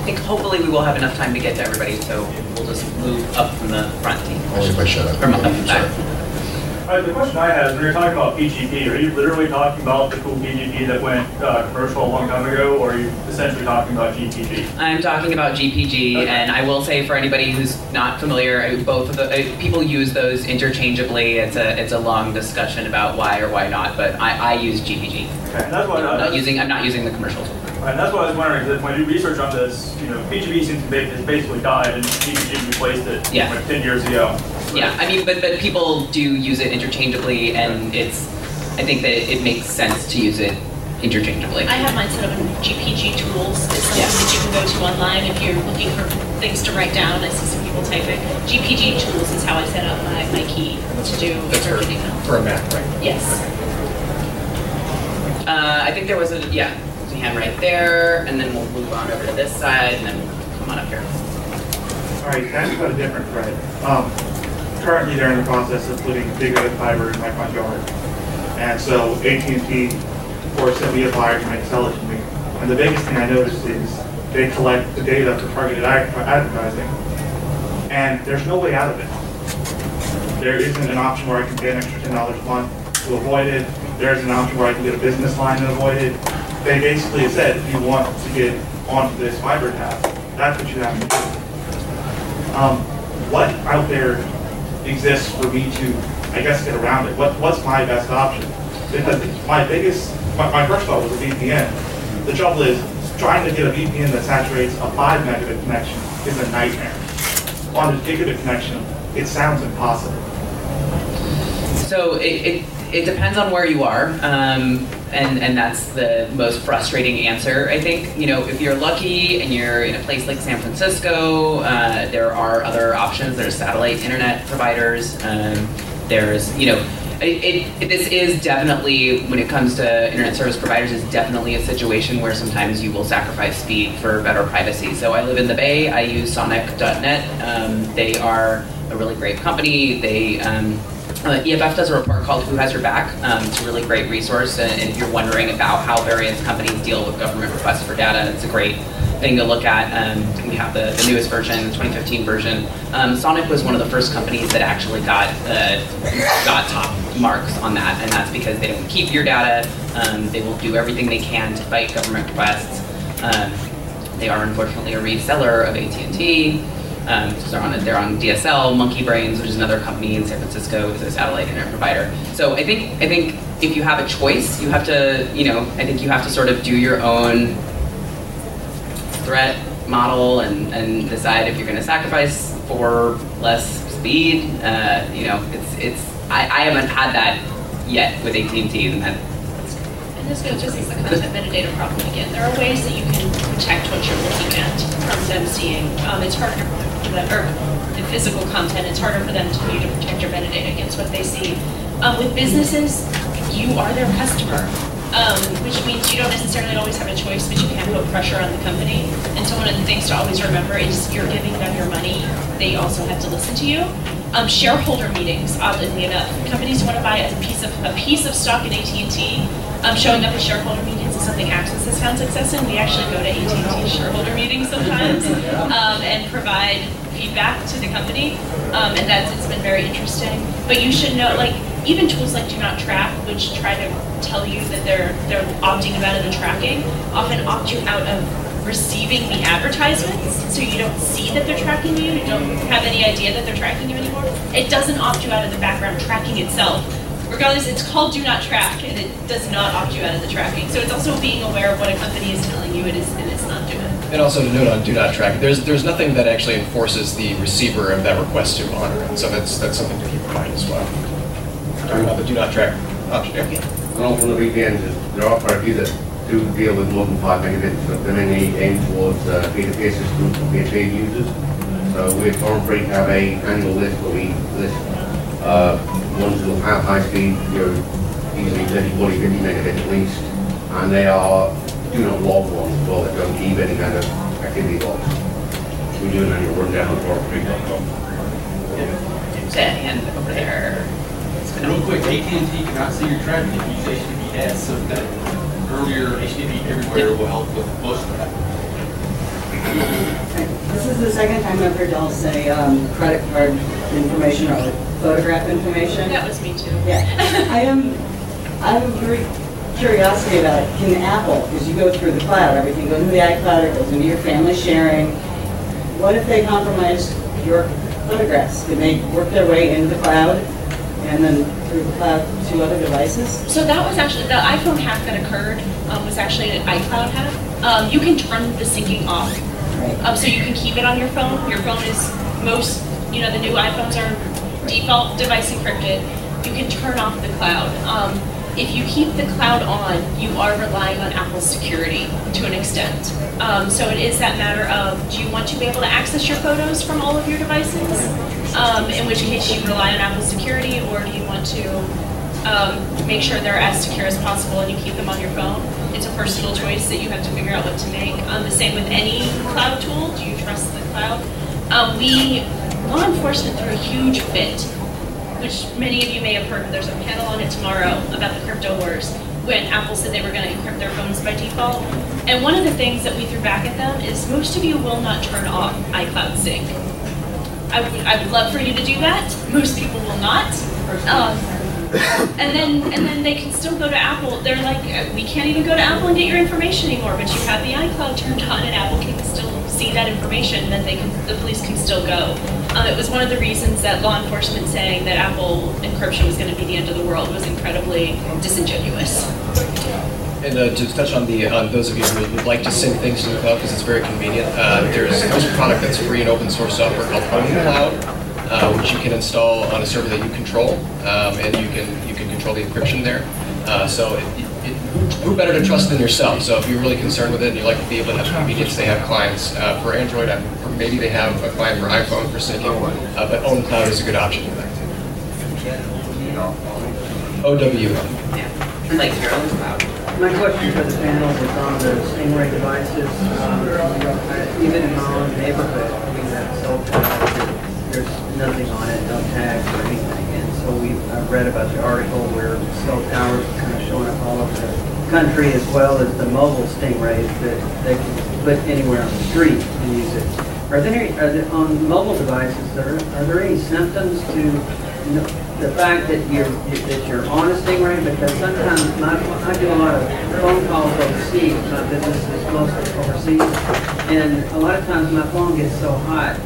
think hopefully we will have enough time to get to everybody, so we'll just move up from the front team. Only if I shut up. From up from back. The question I had is, when you're talking about PGP, are you literally talking about the cool PGP that went commercial a long time ago, or are you essentially talking about GPG? I'm talking about GPG, okay. And I will say for anybody who's not familiar, both of the people use those interchangeably. It's a long discussion about why or why not, but I use GPG. Okay, and that's why I'm not using the commercial tool. And that's what I was wondering, because when I do research on this, PGP seems to has basically died, and GPG replaced it like 10 years ago. Yeah, I mean, but people do use it interchangeably, and I think that it makes sense to use it interchangeably. I have mine set up in GPG tools. It's something that you can go to online if you're looking for things to write down. I see some people typing. GPG tools is how I set up my key to do encrypted email. For a Mac, right? Yes. I think there was a hand right there, and then we'll move on over to this side, and then we'll come on up here. All right, can I ask about a different thread? Currently, they're in the process of putting big red fiber in my front yard, and so AT&T, of course, sent me a flyer to sell it to me. And the biggest thing I noticed is they collect the data for targeted advertising, and there's no way out of it. There isn't an option where I can pay an extra $10 a month to avoid it. There's an option where I can get a business line to avoid it. They basically said, if you want to get onto this fiber tab, that's what you have to do. What out there exists for me to, I guess, get around it? What's my best option? Because my first thought was a VPN. The trouble is, trying to get a VPN that saturates a 5 megabit connection is a nightmare. On a gigabit connection, it sounds impossible. So it depends on where you are. and that's the most frustrating answer, I think. You know, if you're lucky and you're in a place like San Francisco, there are other options. There's satellite internet providers. There's, you know, this is definitely, when it comes to internet service providers, is definitely a situation where sometimes you will sacrifice speed for better privacy. So I live in the Bay. I use Sonic.net. They are a really great company. They EFF does a report called Who Has Your Back. It's a really great resource, and if you're wondering about how various companies deal with government requests for data, it's a great thing to look at. We have the newest version, the 2015 version. Sonic was one of the first companies that actually got top marks on that, and that's because they don't keep your data. They will do everything they can to fight government requests. They are unfortunately a reseller of AT&T. They're on DSL. Monkey Brains, which is another company in San Francisco, is a satellite internet provider. So I think if you have a choice, you have to, you know, I think you have to sort of do your own threat model and decide if you're going to sacrifice for less speed. You know, I haven't had that yet with AT&T, and And this goes just as the content metadata problem again. There are ways that you can protect what you're looking at from them seeing. It's harder for them, or the physical content, it's harder for them to protect your metadata against what they see. With businesses, you are their customer, which means you don't necessarily always have a choice, but you can put pressure on the company. And so one of the things to always remember is you're giving them your money. They also have to listen to you. Shareholder meetings, oddly enough, companies want to buy a piece of stock in AT&T. Showing up at shareholder meetings is something Access has found success in. We actually go to AT&T shareholder meetings sometimes and provide feedback to the company, and it's been very interesting. But you should know, like, even tools like Do Not Track, which try to tell you that they're opting you out of the tracking, often opt you out of receiving the advertisements, so you don't see that they're tracking you. You don't have any idea that they're tracking you anymore. It doesn't opt you out of the background tracking itself. Regardless, it's called Do Not Track, and it does not opt you out of the tracking. So it's also being aware of what a company is telling you it is and it's not doing. And also to note on Do Not Track, there's nothing that actually enforces the receiver of that request to honor it. So that's something to keep in mind as well. Talking about the Do Not Track option. Yeah. And also on the weekends, there are quite a few that do deal with more than 5 megabits, but they're mainly aimed towards P2P systems for paid users. So we're foreign free to have an annual list where we list ones that will have high speed, easily 30, 40, 50 megabits at least, and they do not log ones as well, they don't keep any kind of activity logs. We do an annual rundown on foreignfree.com. and over there. Real quick, AT&T cannot see your traffic if you use HTTPS, so that earlier HTTP everywhere will help with most of that. This is the second time I've heard y'all say credit card information or photograph information. That was me too. Yeah. I have a very curiosity about it. Can Apple, because you go through the cloud, everything goes into the iCloud, it goes into your family sharing. What if they compromise your photographs? Can they work their way into the cloud and then through the cloud to other devices? So that was actually, the iPhone hack that occurred was actually an iCloud hack. You can turn the syncing off. Right. So you can keep it on your phone. Your phone is the new iPhones are default device encrypted. You can turn off the cloud. If you keep the cloud on, you are relying on Apple's security to an extent. So it is that matter of, do you want to be able to access your photos from all of your devices? In which case you rely on Apple's security, or do you want to make sure they're as secure as possible and you keep them on your phone? It's a personal choice that you have to figure out what to make. The same with any cloud tool. Do you trust the cloud? Law enforcement threw a huge fit, which many of you may have heard. There's a panel on it tomorrow about the crypto wars, when Apple said they were going to encrypt their phones by default. And one of the things that we threw back at them is most of you will not turn off iCloud sync. I would love for you to do that. Most people will not. And then they can still go to Apple. They're like, we can't even go to Apple and get your information anymore, but you have the iCloud turned on and Apple can still see that information, then the police can still go. It was one of the reasons that law enforcement saying that Apple encryption was going to be the end of the world was incredibly disingenuous. And to touch on those of you who would like to sync things to the cloud because it's very convenient, there's a product that's free and open source software called iCloud, which you can install on a server that you control, and you can control the encryption there. So who better to trust than yourself? So if you're really concerned with it and you like to be able to have the convenience, they have clients for Android, or maybe they have a client for iPhone for syncing, but OwnCloud is a good option for that too. OWN. Yeah, like your own cloud. My question for the panel is on the Stingray devices. Even in my own neighborhood, we have cell towers. There's nothing on it, no tags or anything. And so I've read about the article where cell towers are kind of showing up all over the country, as well as the mobile Stingrays that they can put anywhere on the street and use it. Are there on mobile devices, are there any symptoms to the fact that you're on a Stingray? Because sometimes I do a lot of phone calls overseas. My business is mostly overseas, and a lot of times my phone gets so hot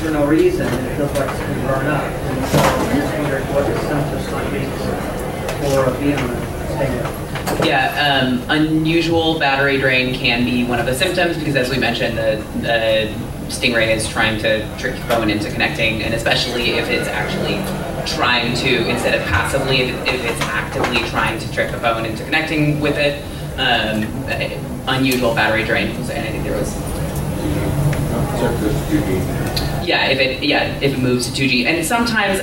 for no reason, and it feels like it's going to burn up. And so I'm just wondering what the symptoms might be for being on a Stingray. Yeah, unusual battery drain can be one of the symptoms because, as we mentioned, the Stingray is trying to trick your phone into connecting, and especially if it's actually trying to, instead of passively, if it's actively trying to trick the phone into connecting with it, unusual battery drain. And I think there was. Yeah, if it moves to 2G, and sometimes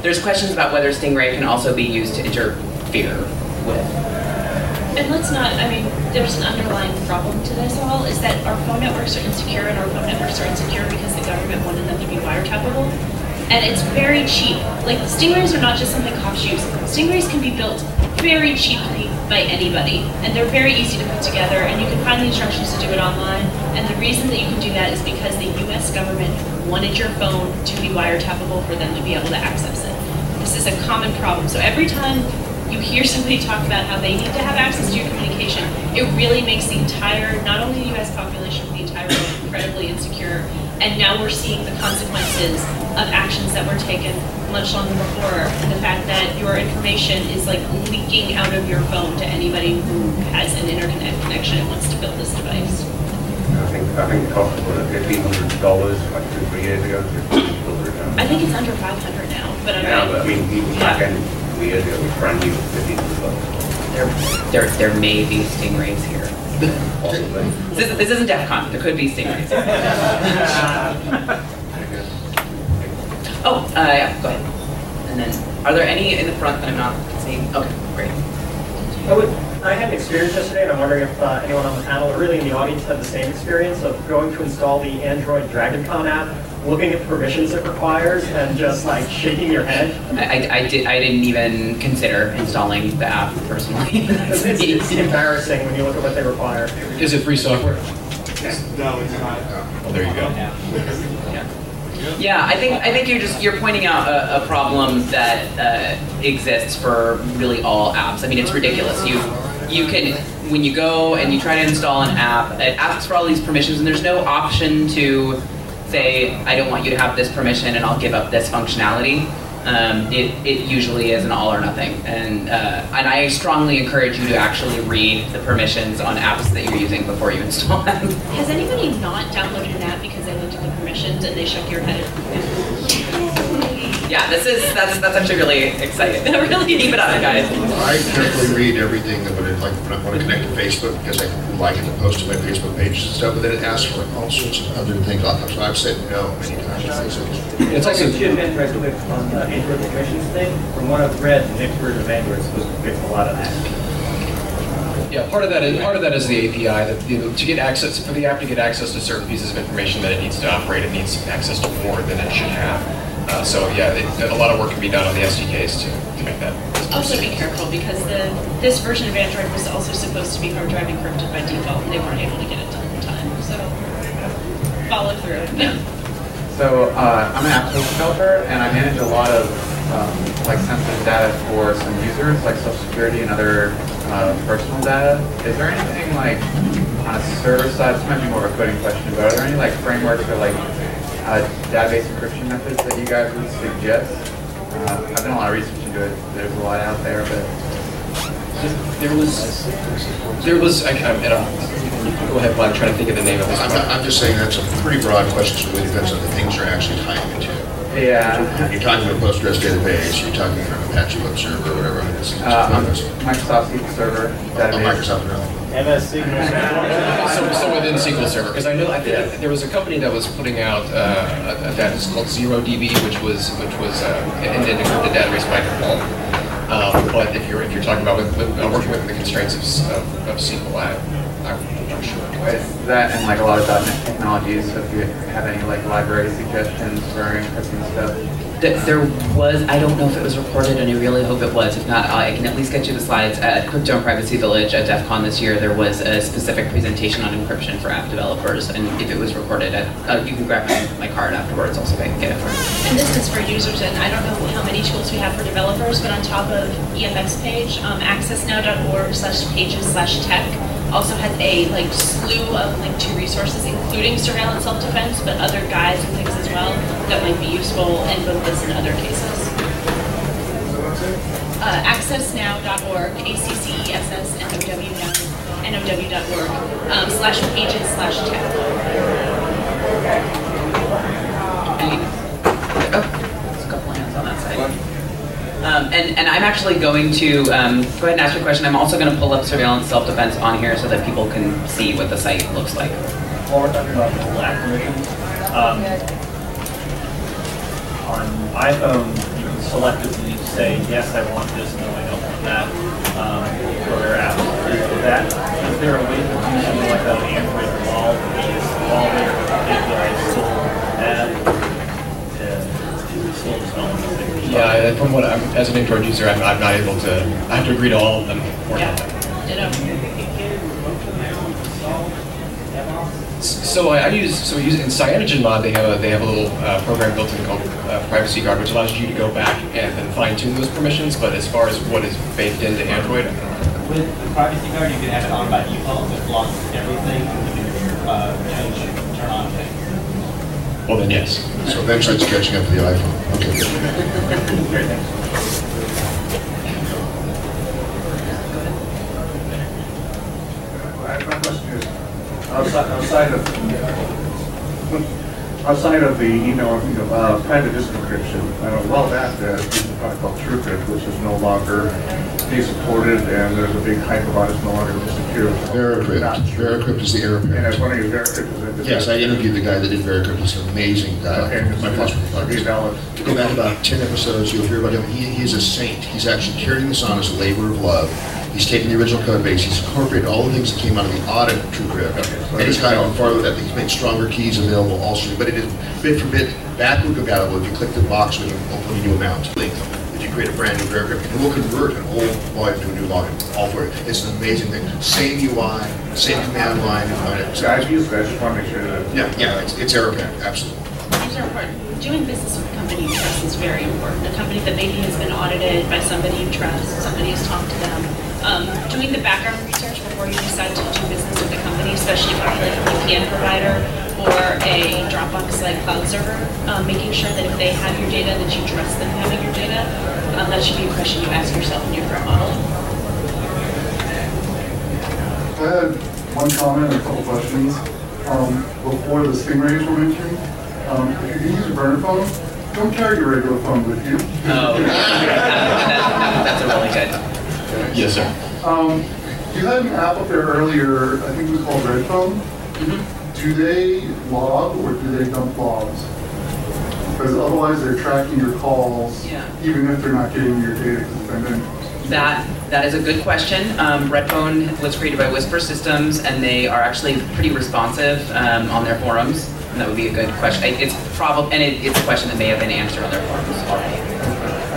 there's questions about whether Stingray can also be used to interfere with. And let's not, there's an underlying problem to this all, is that our phone networks are insecure, and our phone networks are insecure because the government wanted them to be wiretappable. And it's very cheap. Like, Stingrays are not just something cops use. Stingrays can be built very cheaply by anybody, and they're very easy to put together, and you can find the instructions to do it online. And the reason that you can do that is because the US government wanted your phone to be wiretappable for them to be able to access it. This is a common problem. So every time you hear somebody talk about how they need to have access to your communication, it really makes the entire, not only the US population, but the entire world incredibly insecure. And now we're seeing the consequences of actions that were taken much longer before. And the fact that your information is like leaking out of your phone to anybody who has an internet connection and wants to build this device. I think the cost was $1,500 like 2-3 years ago. I think it's under 500 now, but even back in 2 years ago, it was brand new, $1,500. There may be Stingrays here. This isn't DEF CON. There could be Stingrays. Yeah, go ahead. And then, are there any in the front that I'm not seeing? Okay, great. I had an experience yesterday, and I'm wondering if anyone on the panel or really in the audience had the same experience of going to install the Android DragonCon app, looking at the permissions it requires, and just like shaking your head. I didn't even consider installing the app personally. It's embarrassing when you look at what they require. Is it free software? No, it's not. Well, there you go. Yeah, I think you're pointing out a problem that exists for really all apps. I mean, it's ridiculous. You can, when you go and you try to install an app, it asks for all these permissions, and there's no option to say, I don't want you to have this permission, and I'll give up this functionality. It usually is an all or nothing, and I strongly encourage you to actually read the permissions on apps that you're using before you install them. Has anybody not downloaded an app because they looked at the permissions and they shook your head? Yeah, that's actually really exciting. Really keep it up, guys. I carefully read everything that when I want to connect to Facebook, because I like it to post to my Facebook pages and stuff, but then it asks for all sorts of other things. So I've said no many times. It's like a chip interested with on the Android permissions thing. From what I've read, the next version of Android is supposed to fix a lot of that. Yeah, part of that is the API. That to get access for the app to get access to certain pieces of information that it needs to operate, it needs access to more than it should have. So yeah, a lot of work can be done on the SDKs to make that. Also be careful because this version of Android was also supposed to be hard drive encrypted by default, and they weren't able to get it done in time. So follow through. Yeah. So I'm an app developer, and I manage a lot of sensitive data for some users, like Social Security and other personal data. Is there anything on a server side? This might be more of a coding question, but are there any frameworks or database encryption methods that you guys would suggest? I've done a lot of research into it. There's a lot out there, but there was. Go ahead, Bob. Try to think of the name of this. I'm just saying that's a pretty broad question, so it really depends on the things you're actually tying into. Yeah. You're talking about Postgres Database, you're talking about Apache Web Server, whatever. Microsoft SQL Server database. Microsoft, no. MS SQL. So within SQL Server, because I think there was a company that was putting out a database called ZeroDB, which was an encrypted database by default. But if you're talking about working with the constraints of SQL, I'm not sure. Is that and like a lot of .NET technologies? So if you have any like library suggestions for encrypting stuff. There was, I don't know if it was recorded, and I really hope it was. If not, I can at least get you the slides. At Crypto and Privacy Village at DEF CON this year, there was a specific presentation on encryption for app developers, and if it was recorded, you can grab my card afterwards also if I can get it for you. And this is for users, and I don't know how many tools we have for developers, but on top of EFF's page, accessnow.org/pages/tech also has a slew of linked to resources, including surveillance self-defense, but other guides and things as well that might be useful in both this and other cases. Accessnow.org, ACCESSNOW.org, There's a couple hands on that side. And I'm actually going to go ahead and ask your question. I'm also going to pull up surveillance self-defense on here so that people can see what the site looks like. While we're talking about black permissions, on iPhone, you can selectively say, yes, I want this, no, I don't want that, for their apps. Is there a way to do something like that on Android while their API is still still developing? Yeah, from what as an Android user, I'm not able to. I have to agree to all of them. So we use in CyanogenMod. They have a little program built in called Privacy Guard, which allows you to go back and then fine tune those permissions. But as far as what is baked into Android, I don't know. With the Privacy Guard, you can have it on by default. It blocks everything. You can change, turn on things. Well then, yes. So website's catching up to the iPhone. Okay. My question is, outside of the email, private disk encryption, a while back there's a product called TrueCrypt, which is no longer being supported, and there's a big hype about it's no longer secure. VeraCrypt is the error parent. And I was wondering if VeraCrypt is it? Yes, I interviewed the guy that did VeraCrypt. He's an amazing guy. Okay, my go back about 10 episodes, you'll hear about him. He's a saint. He's actually carrying this on as a labor of love. He's taken the original code base, he's incorporated all the things that came out of the audit of TrueCrypt, and he's kind of farther that he's made stronger keys available also, but it is bit for bit backward compatible if you click the box when you open a new amount. If you create a brand new VeraCrypt, it will convert an old volume to a new volume, all for it. It's an amazing thing. Same UI, same command line. I've used that, I just want to make sure that... Yeah, it's error parent, absolutely. These are important. Doing business with a company you trust is very important. A company that maybe has been audited by somebody you trust, somebody who's talked to them. Doing the background research before you decide to do business with a company, especially if you're like a VPN provider or a Dropbox like cloud server, making sure that if they have your data, that you trust them having your data. That should be a question you ask yourself in your threat modeling. I had one comment and a couple questions. Before the stingrays were mentioned, if you use a burner phone, don't carry your regular phone with you. Oh, that's a really good. Yes, sir. You had an app up there earlier, I think it was called RedPhone. Mm-hmm. Do they log or do they dump logs? Because otherwise they're tracking your calls, even if they're not getting your data. That is a good question. RedPhone was created by Whisper Systems, and they are actually pretty responsive on their forums. And that would be a good question. It's a question that may have been answered on their forums already.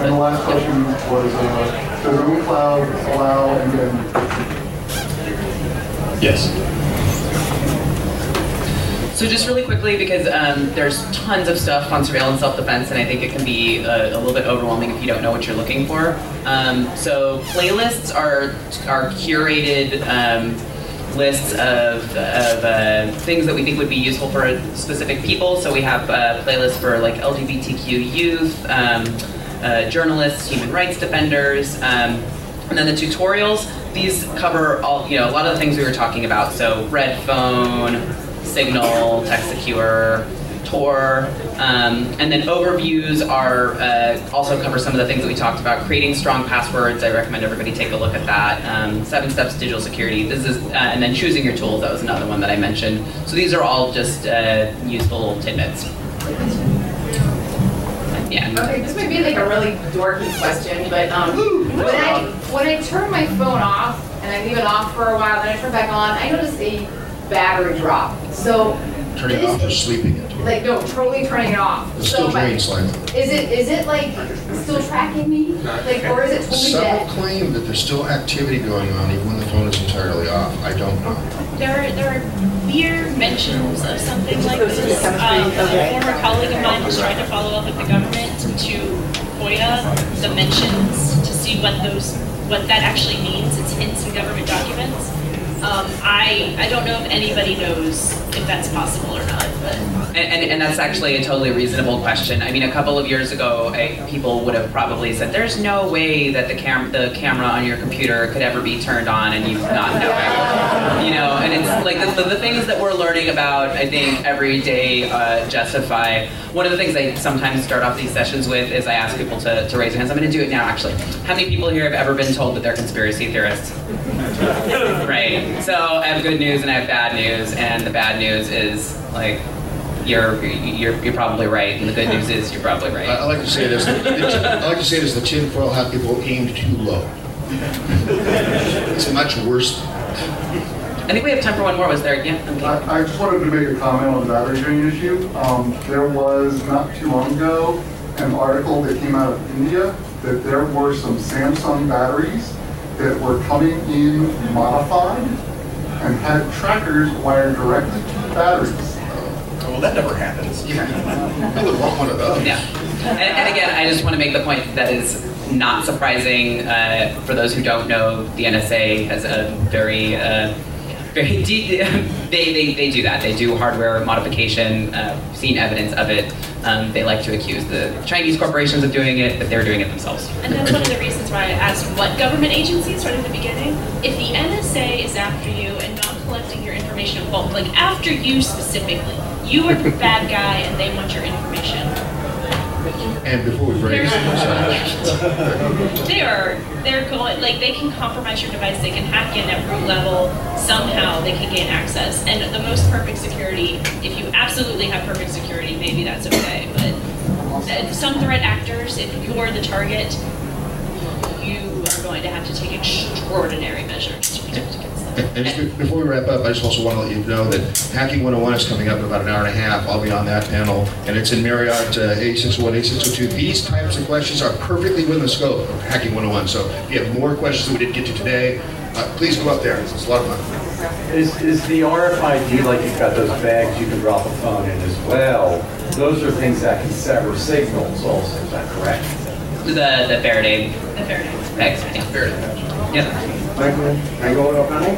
And the last question was, does iCloud allow end-to-end encryption? Yes. So just really quickly, because there's tons of stuff on surveillance self-defense, and I think it can be a little bit overwhelming if you don't know what you're looking for. So playlists are curated lists of things that we think would be useful for specific people. So we have playlists for like LGBTQ youth, journalists, human rights defenders, and then the tutorials. These cover a lot of the things we were talking about. So RedPhone, Signal, TextSecure, Tor, and then overviews are also cover some of the things that we talked about. Creating strong passwords, I recommend everybody take a look at that. 7 steps to digital security. This is, and then choosing your tools. That was another one that I mentioned. So these are all just useful tidbits. Yeah. Okay, this might be like a really dorky question, but when I turn my phone off and I leave it off for a while, then I turn it back on, I notice a battery drop. So Turning it off or sleeping it? like no, totally turning it off. It still drains slightly. Is it like still tracking me? Like, or is it totally dead? Some claim that there's still activity going on even when the phone is entirely off. I don't know. There are weird mentions of something like this. A former colleague of mine was trying to follow up with the government to FOIA the mentions to see what that actually means. It's hints in government documents. I don't know if anybody knows if that's possible or not, but. And that's actually a totally reasonable question. I mean, a couple of years ago, people would have probably said, "There's no way that the camera on your computer could ever be turned on and you not know it." You know, and it's like the things that we're learning about, I think, every day justify. One of the things I sometimes start off these sessions with is I ask people to raise their hands. I'm going to do it now, actually. How many people here have ever been told that they're conspiracy theorists? Right. So I have good news and I have bad news, and the bad news is like you're probably right, and the good news is you're probably right. I like to say this. I like to say this: the tinfoil hat people aimed too low. It's much worse. I think we have time for one more. Was there? Yeah. Okay. I just wanted to make a comment on the battery drain issue. There was not too long ago an article that came out of India that there were some Samsung batteries that were coming in modified and had trackers wired directly to the batteries. Well, that never happens. Yeah. I would want one of those. Yeah. And again, I just want to make the point that is not surprising. For those who don't know, the NSA has a very deep, they do that. They do hardware modification, seen evidence of it. They like to accuse the Chinese corporations of doing it, but they're doing it themselves. And that's one of the reasons why I asked what government agencies right at the beginning. If the NSA is after you and not collecting your information in bulk, like after you specifically, you are the bad guy and they want your information. And before we break, they're going, like they can compromise your device, they can hack in at root level, somehow they can gain access. And the most perfect security, if you absolutely have perfect security, maybe that's okay. But some threat actors, if you're the target, you are going to have to take extraordinary measures to protect against them. And just before we wrap up, I just also want to let you know that Hacking 101 is coming up in about an hour and a half. I'll be on that panel, and it's in Marriott A601, A602. These types of questions are perfectly within the scope of Hacking 101. So if you have more questions that we didn't get to today, please go up there. It's a lot of fun. Is the RFID, like you've got those bags you can drop a phone in as well, those are things that can sever signals also, is that correct? The Faraday. The Faraday. Bags. Yeah. Faraday. Yep. Can I go up, honey?